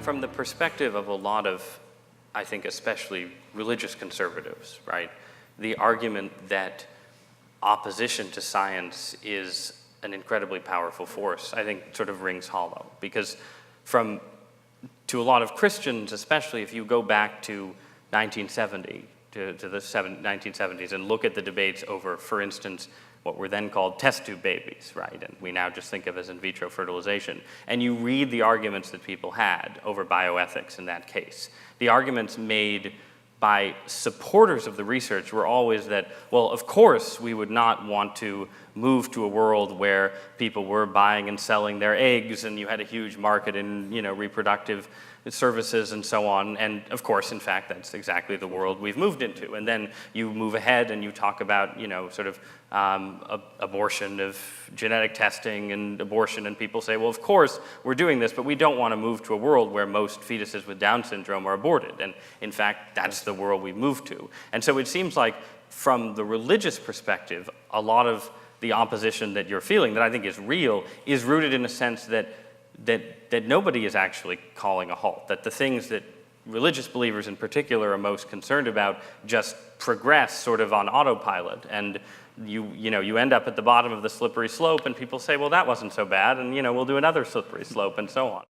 From the perspective of a lot of, I think, especially religious conservatives, right, the argument that opposition to science is an incredibly powerful force, I think sort of rings hollow. Because to a lot of Christians, especially if you go back to 1970, to the 1970s, and look at the debates over, for instance, what were then called test tube babies, right? And we now just think of as in vitro fertilization. And you read the arguments that people had over bioethics in that case. The arguments made by supporters of the research were always that, well, of course we would not want to move to a world where people were buying and selling their eggs and you had a huge market in, reproductive services and so on. And of course, in fact, that's exactly the world we've moved into. And then you move ahead and you talk about, abortion of genetic testing and abortion, and people say, well, of course we're doing this, but we don't want to move to a world where most fetuses with Down syndrome are aborted. And in fact, that's the world we've moved to. And so it seems like from the religious perspective, a lot of the opposition that you're feeling, that I think is real, is rooted in a sense that nobody is actually calling a halt, that the things that religious believers in particular are most concerned about just progress sort of on autopilot, and you end up at the bottom of the slippery slope and people say, well, that wasn't so bad, and we'll do another slippery slope and so on.